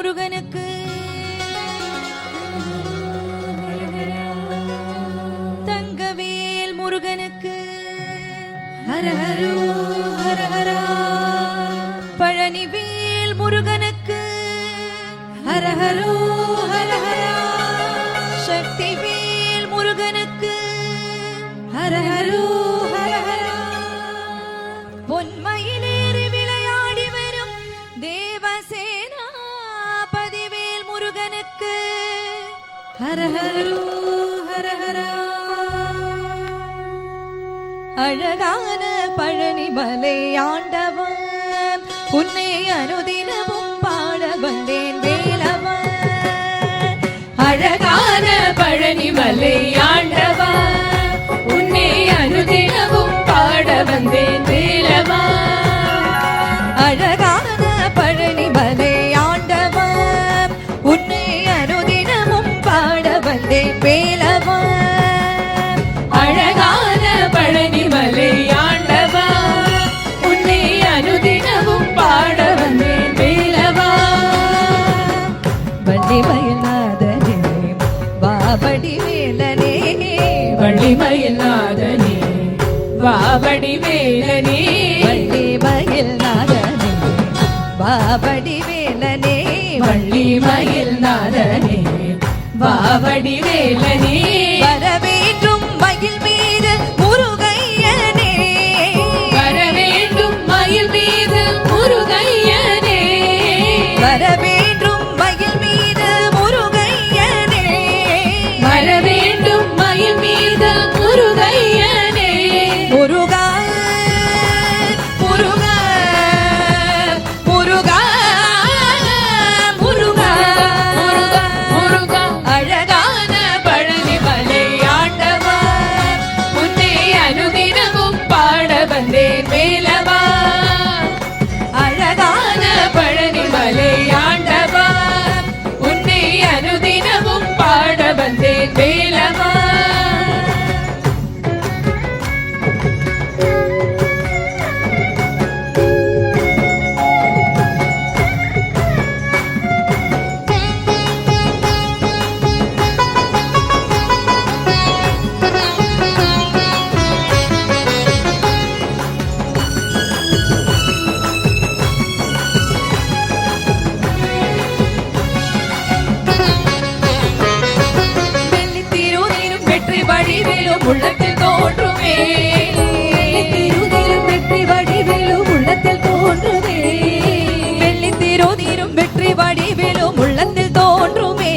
முருகனுக்கு தங்கவேல் முருகனுக்கு ஹரஹரோ ஹரஹரா பழனிவேல் முருகனுக்கு ஹரஹரோ ஹரஹரா சக்திவேல் முருகனுக்கு ஹரஹரோ ஹரஹரா பொன்மயிலேறி விளையாடி வரும் தேவசேனா பதிவேல் முருகனுக்கு ஹரஹரோ ஹரஹரா அழகான பழனிமலை ஆண்டவன் உன்னை அனுதினமும் பாட வந்தேன் வேலவா அழகான பழனிமலை ஆண்டவா உன்னை அனுதினமும் பாட வந்தேன் வேலவா அழகான பழனிமலை ஆண்டவா உன்னை அனுதினமும் பாட வந்தேன் வேலவா அழகான பழனிமலை ஆண்டவா உன்னை அனுதினமும் பாட வந்தேன் வேலவா வள்ளிமயில்நாதனே வாபடி வேலனே வள்ளிமயில்நாதனே வாபடி வேலனே வள்ளிமயில்நாதனே வாபடி வேலனே வள்ளிமயில்நாதனே வாபடி வேலனே வரவேற்றும் மயில் மீது முருகையனே வரவேண்டும் மயில் மீது முருகையனே வரவேற்றும் மயில் மீது முருகையனே வரவேண்டும் மயில் மீது முருகையனே முருகா முருகா முருகா முருகா முருகா முருகா அழகான பழனிமலை ஆண்டவா உன்னை அனுதினமும் பாட வந்தேன் வேலவா அழகான பழனிமலை ஆண்டவா உன்னை அனுதினமும் பாட வந்தேன் வேலவா வெள்ளித்திருநீரும் வெற்றி வடிவேலும் உள்ளத்தில் தோன்றுமே வெள்ளித்திருநீரும் வெற்றி வடிவேலும் உள்ளத்தில் தோன்றுமே வெள்ளித்திருநீரும் வெற்றி வடிவேலும் உள்ளத்தில் தோன்றுமே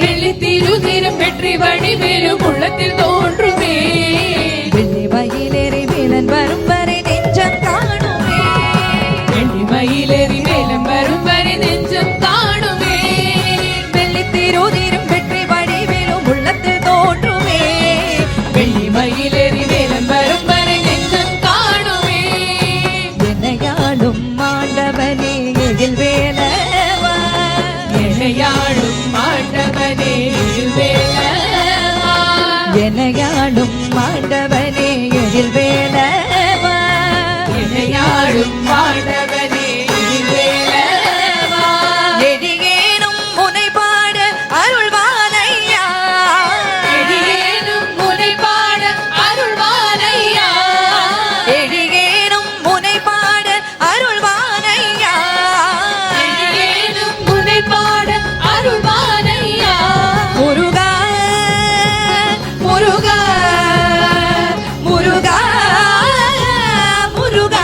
வெள்ளித்திருநீரும் வெற்றி வடிவேலும் உள்ளத்தில் தோன்றுமே வெள்ளி மயிலேறி வேலன் வரும் வரை நெஞ்சம் காணுமே வெள்ளி மயிலேறி மேலும் வரும் வரை நெஞ்சம் காணுமே வெள்ளித்திருநீரும் வெற்றி வடிவேலும் உள்ளத்தில் தோன்றுமே வெள்ளி மயிலேறி மேலும் வரும் வரை நெஞ்சம் காணுமே என்னையாளும் ஆண்டவனே எதில் வேலவா என்னையாளும் ஆண்டவனே வேலவா என்னையாளும் ஆண்டவனே எதில் வேலவா என்னையாளும் ஆண்டவனே வேலவா எடியேனும் முனை பாட அருள்வானையா எடியேனும் முனை பாட அருள்வானையா எடியேனும் முனை பாட அருள்வானையா எடியேனும் முனை பாட அருள்வானையா முருகா முருகா முருகா முருகா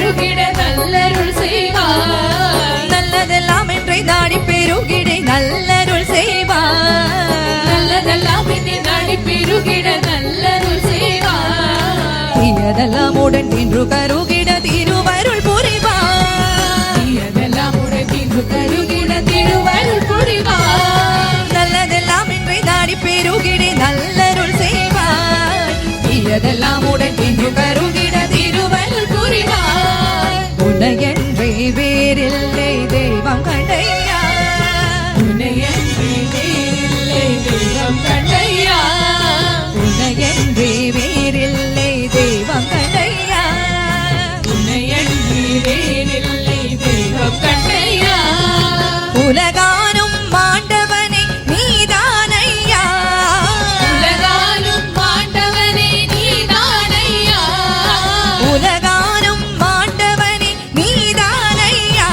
பெருகிட நல்லருள் செய்வாய் நல்லதெல்லாம் என்றை நாடி பெருகிட நல்லருள் செய்வாய் நல்லதெல்லாம் என்னை நாடி பெருகிட நல்லருள் செய்வாய் தீயதெல்லாம் உடன் தின்று கருகிட திருவருள் புரிவாய் தீயதெல்லாம் உடன் தின்று கருகிட திருவருள் புரிவாய் நல்லதெல்லாம் என்றை நாடி பெருகிட நல்லருள் செய்வாய் தீயதெல்லாம் உடன் தின்று கருகிட திருவருள் புரிவாய் உன்னையன்றே வேறில்லை தெய்வம் கண்டையா உன்னையன்றி வேறில்லை தெய்வம் கண்டையா உன்னையன்றே வேறில்லை தெய்வம் கண்டையா உன்னையன்றி வேறில்லை தெய்வம் கண்டையா உலகானும் மாண்டவனே நீதானையா உலகாலும் மாண்டவனே நீதானையா உலகானும் மாண்டவனே நீதானையா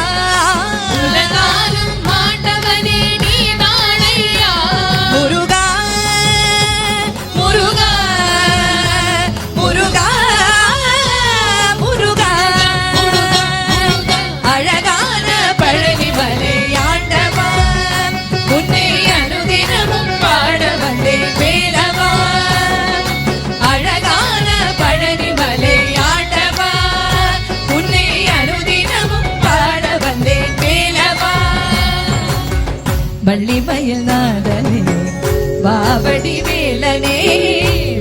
உலகாலும் மாண்டவனே நீதானையா முருகா முருகா முருகா முருகா அழகான பழனி மலை ஆண்டவா உன்னை அனுதினமும் பாட வந்தேன் வேலவா அழகான பழனி மலை ஆண்டவா உன்னை அனுதினமும் பாட வந்தேன் வேலவா வள்ளிமயில் நாதனே வாவடி வேலனே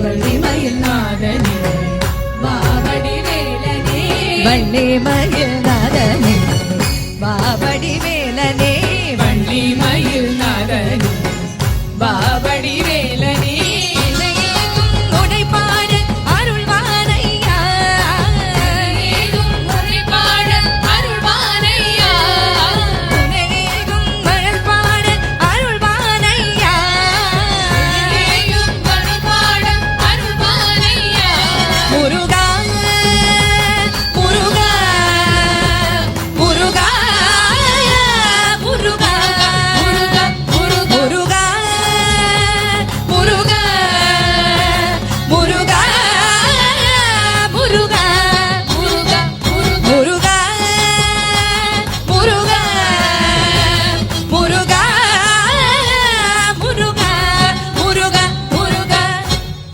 வள்ளிமயில் நாதனே வாவடி வேலனே வள்ளிமயில் நாதனே வாவடி வேலனே வள்ளி மயில் நாதனே